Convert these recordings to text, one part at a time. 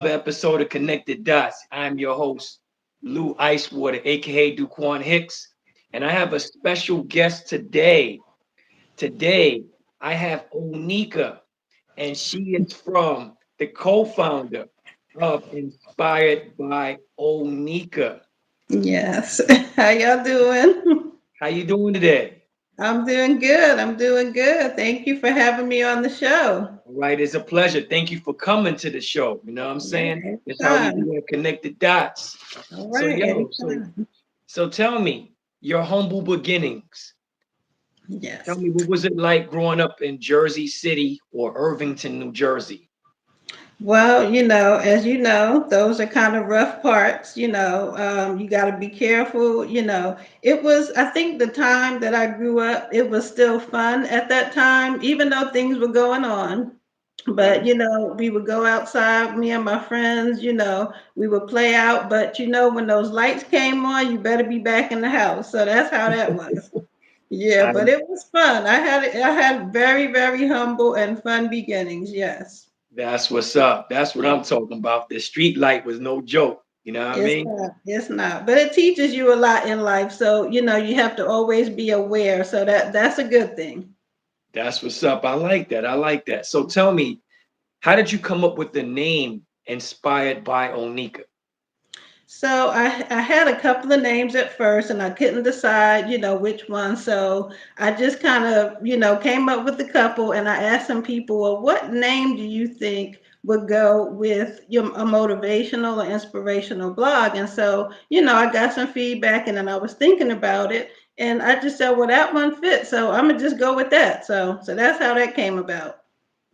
episode of Connected Dots. I'm your host, Lou Icewater, aka Duquan Hicks, and I have a special guest today. Today, I have Onika, and she is from the co-founder of Inspired by Onika. Yes. How y'all doing? How you doing today? I'm doing good. I'm doing good. Thank you for having me on the show. All right, it's a pleasure. Thank you for coming to the show. You know what I'm Yeah, saying? That's how we anytime. do our Connected Dots. All So, right, yo, so anytime. so tell me your humble beginnings. Tell Yes. me, what was it like growing up in Jersey City or Irvington, New Jersey? Well, as you know, those are kind of rough parts. You got to be careful. I think the time that I grew up, it was still fun at that time, even though things were going on. But, Right. we would go outside, me and my friends, we would play out. But, when those lights came on, you better be back in the house. So that's how that was. Yeah, I, but it was fun. I had very, very humble and fun beginnings. Yes. that's what's up. That's what I'm talking about. The street light was no joke. You know what I It's mean? not. It's not. But it teaches you a lot in life. So, you have to always be aware. So that's a good thing. That's what's up. I like that. I like that. So tell me, how did you come up with the name Inspired by Onika? So I had a couple of names at first and I couldn't decide, which one. So I just kind of, came up with a couple and I asked some people, well, what name do you think would go with a motivational or inspirational blog? And so, I got some feedback and then I was thinking about it and I just said, well, that one fits. So I'm gonna just go with that. So that's how that came about.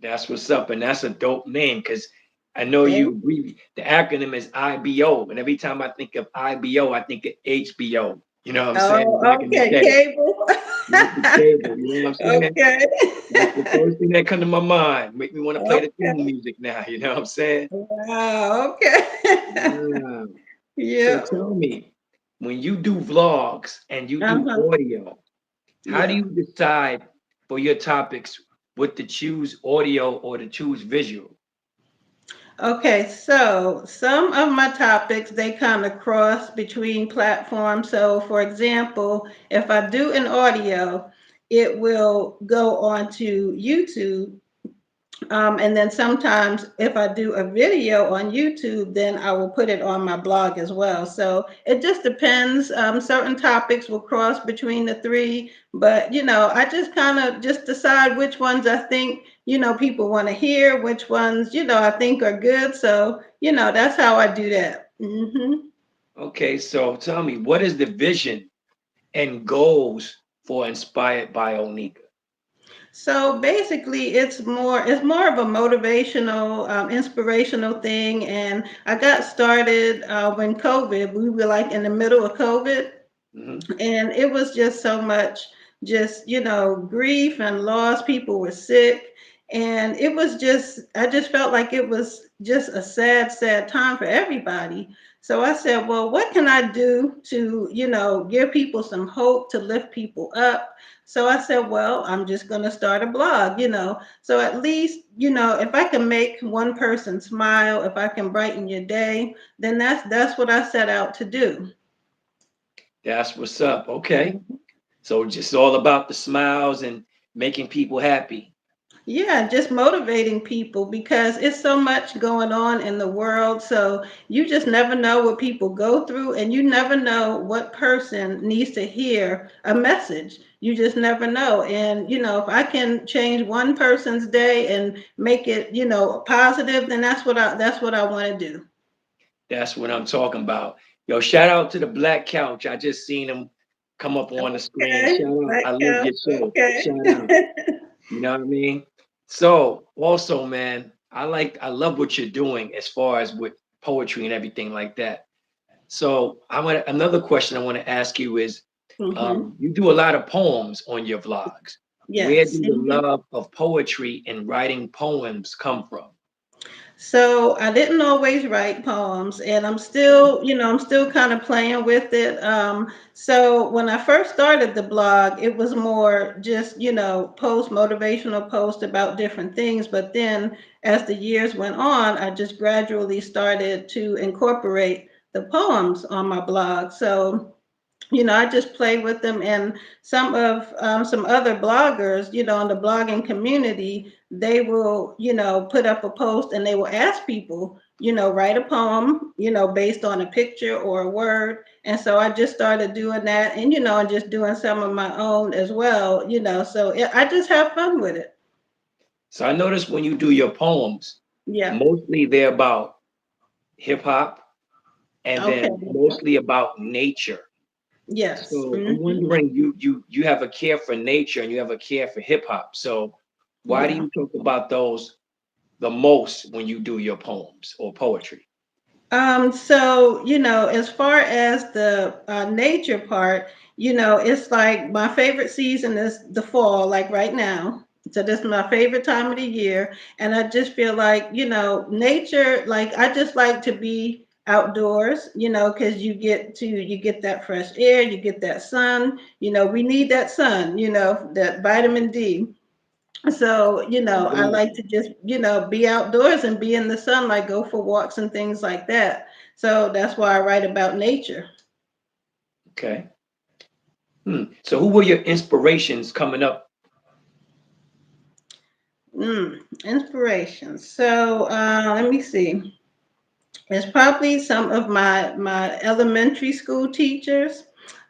That's what's up, and that's a dope name because I know Okay. you agree. The acronym is IBO, and every time I think of IBO, I think of HBO. You know what I'm saying? Back Oh, in the okay, day, cable. like the cable. You know what I'm saying? Okay. That's the first thing that come to my mind. Make me want to play the theme Okay. music now. You know what I'm saying? Wow, okay. Yeah. So Yeah. tell me, when you do vlogs and you do Uh-huh. audio, how do Yeah. you decide for your topics what to choose audio or to choose visual? Okay, so some of my topics they kind of cross between platforms. So for example, if I do an audio, it will go on to YouTube. And then sometimes if I do a video on YouTube, then I will put it on my blog as well. So it just depends. Certain topics will cross between the three, but I just kind of just decide which ones I think, people want to hear, which ones, I think are good. So, that's how I do that. Okay, so tell me, what is the vision and goals for Inspired by Onika? So basically, it's more of a motivational, inspirational thing. And I got started when COVID. We were like in the middle of COVID, Hmm. and it was just so much, just grief and loss. People were sick, and it was just I just felt like it was just a sad, sad time for everybody. So I said, well, what can I do to give people some hope, to lift people up? So I said, well, I'm just going to start a blog, so at least if I can make one person smile, if I can brighten your day, then that's what I set out to do. That's what's up. Okay. So just all about the smiles and making people happy. Yeah, just motivating people because it's so much going on in the world. So you just never know what people go through, and you never know what person needs to hear a message. You just never know. And, if I can change one person's day and make it, positive, then that's what I want to do. That's what I'm talking about. Yo, shout out to the Black Couch. I just seen him come up on the screen. Okay, Shout out. that I love your counts. show. Okay. Shout out. You know what I mean? So also, man, I love what you're doing as far as with poetry and everything like that. So I want another question I want to ask you is Hmm. you do a lot of poems on your vlogs. Where Yes. do the love of poetry and writing poems come from? So I didn't always write poems, and I'm still, I'm still kind of playing with it. So when I first started the blog, it was more just, post motivational post about different things. But then as the years went on, I just gradually started to incorporate the poems on my blog. So I just play with them. And some other bloggers, in the blogging community, they will, put up a post and they will ask people, write a poem, based on a picture or a word. And so I just started doing that, and and just doing some of my own as well, so I just have fun with it. So I noticed when you do your poems, Yeah. mostly they're about hip hop and Okay. then mostly about nature. Yes. So I'm wondering, you have a care for nature and you have a care for hip hop. So why do Yeah. you talk about those the most when you do your poems or poetry? So, as far as the nature part, it's like my favorite season is the fall, like right now. So this is my favorite time of the year. And I just feel like, nature, like I just like to be outdoors, because you get that fresh air, you get that sun, we need that sun, that vitamin D. So, I like to just, be outdoors and be in the sunlight, go for walks and things like that. So that's why I write about nature. Okay. So who were your inspirations coming up? Inspiration. So let me see. It's probably some of my elementary school teachers.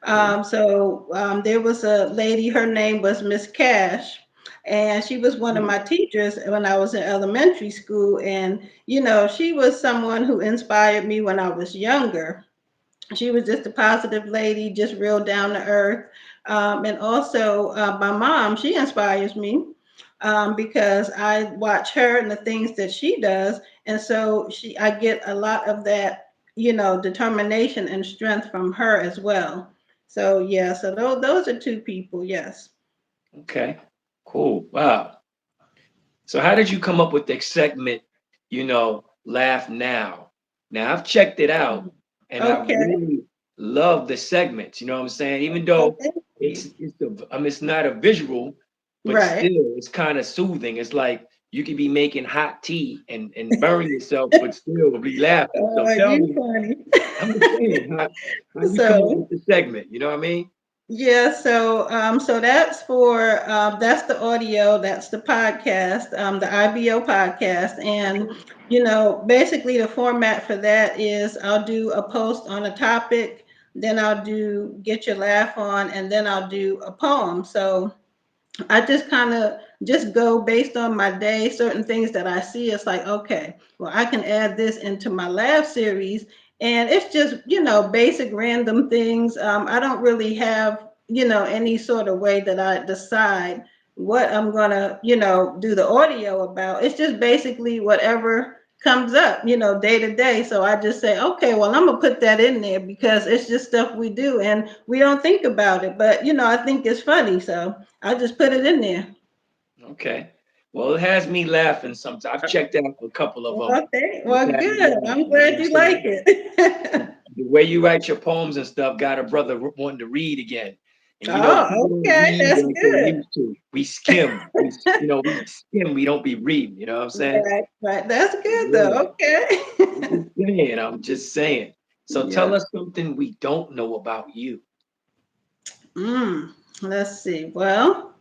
There was a lady, her name was Miss Cash, and she was one of Hmm. my teachers when I was in elementary school. And she was someone who inspired me when I was younger. She was just a positive lady, just real down to earth. And also, my mom, she inspires me because I watch her and the things that she does, and so I get a lot of that, determination and strength from her as well. So yeah, so those are two people. Yes. Okay. Cool. Wow. So how did you come up with the segment, Laugh Now? Now I've checked it out and I Okay. really love the segments, you know what I'm saying? Even though Okay. it's not a visual, but Right. still it's kind of soothing. It's like you could be making hot tea and burn yourself, but still be laughing. So tell You me, funny. I'm just saying how you come up So with the segment, you know what I mean? yeah, so that's the audio, that's the podcast, the IBO podcast, and basically the format for that is I'll do a post on a topic, then I'll do get your laugh on, and then I'll do a poem. So I just kind of just go based on my day, certain things that I see. It's like, okay, well, I can add this into my lab series. And it's just, basic random things. I don't really have, any sort of way that I decide what I'm going to, do the audio about. It's just basically whatever comes up, day to day. So I just say, okay, well, I'm going to put that in there because it's just stuff we do and we don't think about it. But, I think it's funny. So I just put it in there. Okay. Well, it has me laughing sometimes. I've checked out a couple of them. Okay, It's well, had me good. I'm laughing. You know what glad I'm you like saying? it. The way you write your poems and stuff got a brother wanting to read again. And Oh, people don't okay, read that's like they good. used to. We skim. We skim. We don't be reading. You know what I'm saying? Right, right. That's good Yeah. though. Okay. I'm just saying. I'm just saying. So tell Yeah. us something we don't know about you. Let's see. Well,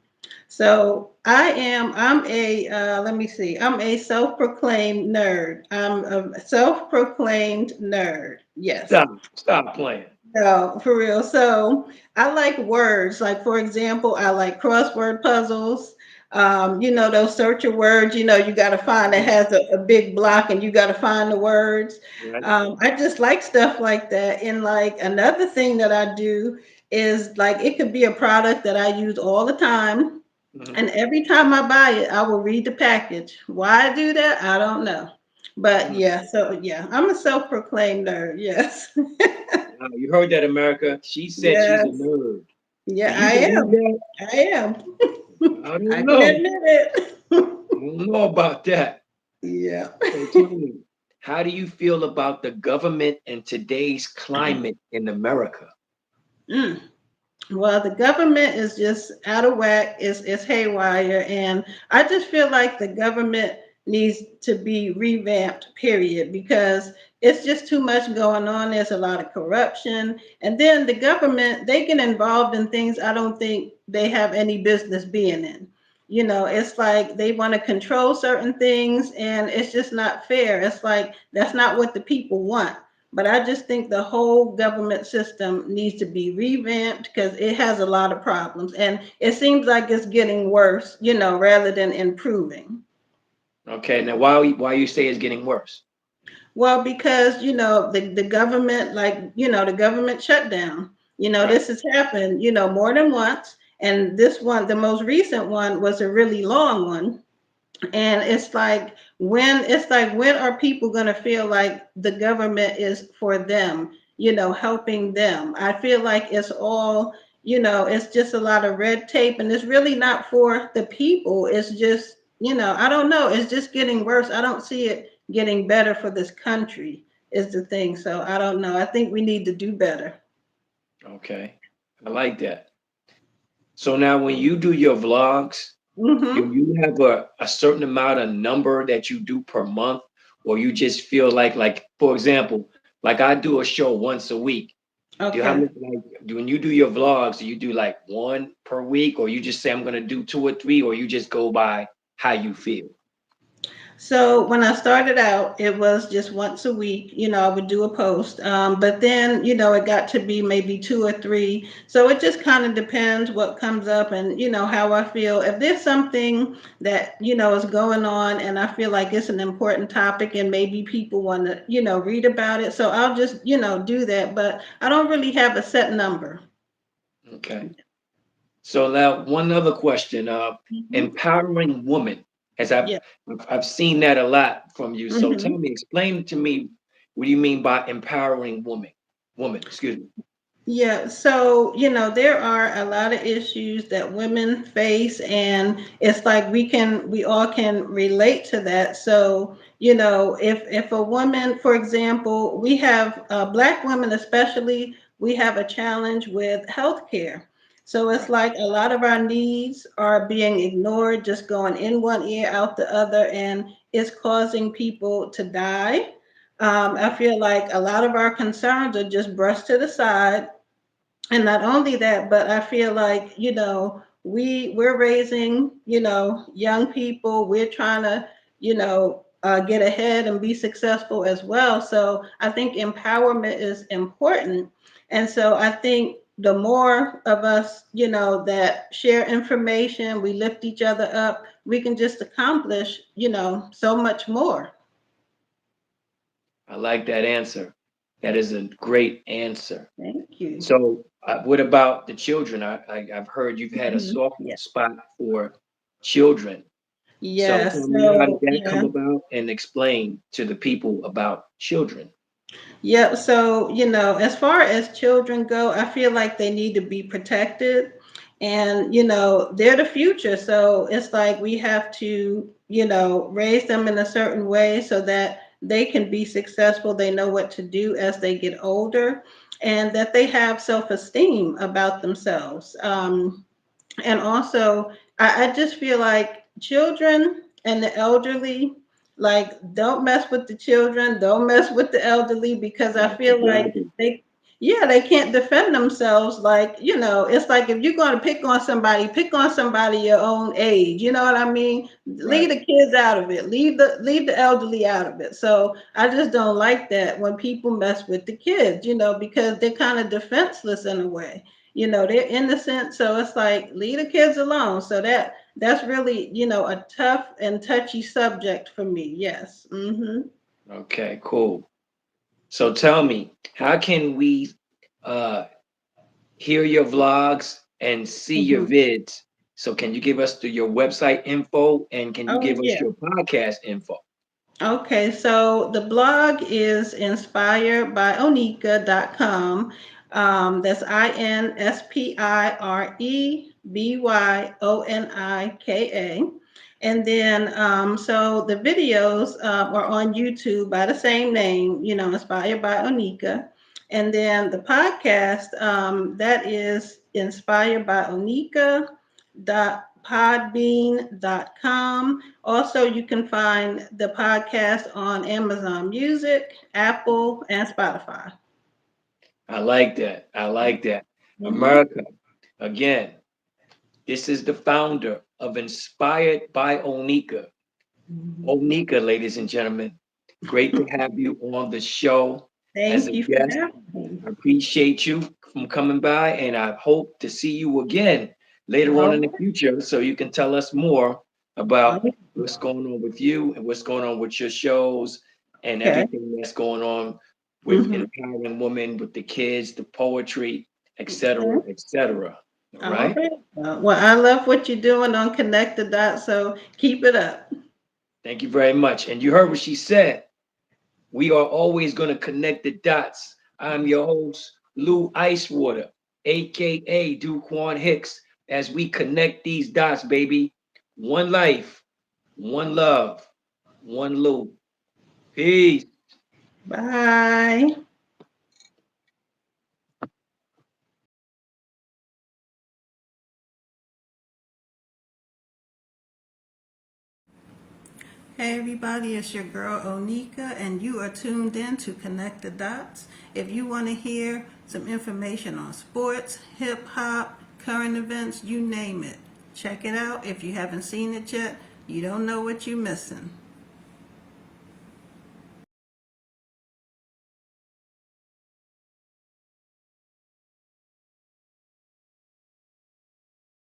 so I'm a, let me see, I'm a self-proclaimed nerd. I'm a self-proclaimed nerd. Yes. Stop playing. No, for real. So I like words. Like for example, I like crossword puzzles. Those search your words, you got to find it Mhm. has a big block and you got to find the words. Right. I just like stuff like that. And like another thing that I do is like it could be a product that I use all the time. Mhm. And every time I buy it, I will read the package. Why I do that, I don't know. But Mhm. yeah, so yeah, I'm a self-proclaimed nerd. Yes. Wow, you heard that, America? She said she's a Yes. nerd. Do Yeah, you I believe am. that? I am. I don't I can know. admit it. I don't know about that. Yeah. So tell me, how do you feel about the government and today's climate in America? Mm. Well, the government is just out of whack. It's haywire, and I just feel like the government needs to be revamped. Period, because it's just too much going on. There's a lot of corruption, and then the government, they get involved in things I don't think they have any business being in. It's like they want to control certain things, and it's just not fair. It's like that's not what the people want. But I just think the whole government system needs to be revamped because it has a lot of problems. And it seems like it's getting worse, rather than improving. Okay, now why you say it's getting worse? Well, because, the government, like, the government shutdown, Right. this has happened, more than once. And this one, the most recent one, was a really long one. And it's like when are people going to feel like the government is for them, helping them? I feel like it's all, it's just a lot of red tape, and it's really not for the people. It's just, I don't know, it's just getting worse. I don't see it getting better for this country, is the thing. So I don't know, I think we need to do better. Okay. I like that. So now when you do your vlogs, do Mm-hmm. you have a certain amount of number that you do per month, or you just feel like for example, like I do a show once a week. Do you have Okay. when you do your vlogs, do you do like one per week, or you just say I'm gonna do two or three, or you just go by how you feel? So when I started out, it was just once a week, I would do a post. But then, it got to be maybe two or three. So it just kind of depends what comes up and, how I feel. If there's something that, is going on and I feel like it's an important topic and maybe people want to, read about it. So I'll just, do that. But I don't really have a set number. Okay. So now one other question, Hmm. empowering women, as Yeah. I've seen that a lot from you. So tell Hmm. me, explain to me, what do you mean by empowering woman, excuse me. Yeah, so there are a lot of issues that women face, and it's like we all can relate to that. So, if a woman, for example, we have Black women especially, we have a challenge with healthcare. So it's Right. like a lot of our needs are being ignored, just going in one ear, out the other, and it's causing people to die. I feel like a lot of our concerns are just brushed to the side, and not only that, but I feel like, we're raising, young people. We're trying to, get ahead and be successful as well. So I think empowerment is important. And so I think the more of us, that share information, we lift each other up, we can just accomplish, so much more. I like that answer. That is a great answer. Thank you. So, what about the children? I've heard you've had a Mhm. soft Yeah. spot for children. So Yeah. tell me, how did So that yeah. come about, and explain to the people about children. Yep. So, as far as children go, I feel like they need to be protected. And, they're the future. So it's like we have to, raise them in a certain way so that they can be successful. They know what to do as they get older, and that they have self esteem about themselves. And also, I just feel like children and the elderly, like, don't mess with the children, don't mess with the elderly, because I Right, feel like exactly. yeah, they can't defend themselves. Like, it's like if you're going to pick on somebody your own age. You know what I mean? Leave Right. the kids out of it. Leave the elderly out of it. So I just don't like that when people mess with the kids, because they're kind of defenseless in a way. They're innocent, so it's like leave the kids alone. So that's really, a tough and touchy subject for me. Yes. Hmm. Okay, cool. So tell me, how can we uh hear your vlogs and see your Hmm. vids? So can you give us your website info, and can you Oh give us yeah. your podcast info? Okay, so the blog is inspiredbyonika.com. That's INSPIREBYONIKA. And then, so the videos are on YouTube by the same name, Inspired by Onika. And then the podcast, that is inspired by Onika.podbean.com. Also, you can find the podcast on Amazon Music, Apple, and Spotify. I like that. I like that. Mhm. America, again, this is the founder of Inspired by Onika. Onika, ladies and gentlemen, great to have you on the show as Thank a you for guest. having me. I appreciate you from coming by, and I hope to see you again later on in the Oh, future so you can tell us more about okay. what's going on with you and what's going on with your shows and everything that's going on with Mhm. empowering women, with the kids, the poetry, et cetera, et cetera. All All right. right. Well, I love what you're doing on Connect the Dots, so keep it up. Thank you very much. And you heard what she said. We are always going to connect the dots. I'm your host, Lou Icewater, aka Duquan Hicks, as we connect these dots, baby. One life, one love, one Lou. Peace. Bye. Hey everybody, it's your girl Onika, and you are tuned in to Connect the Dots. If you want to hear some information on sports, hip hop, current events, you name it, check it out. If you haven't seen it yet, you don't know what you're missing.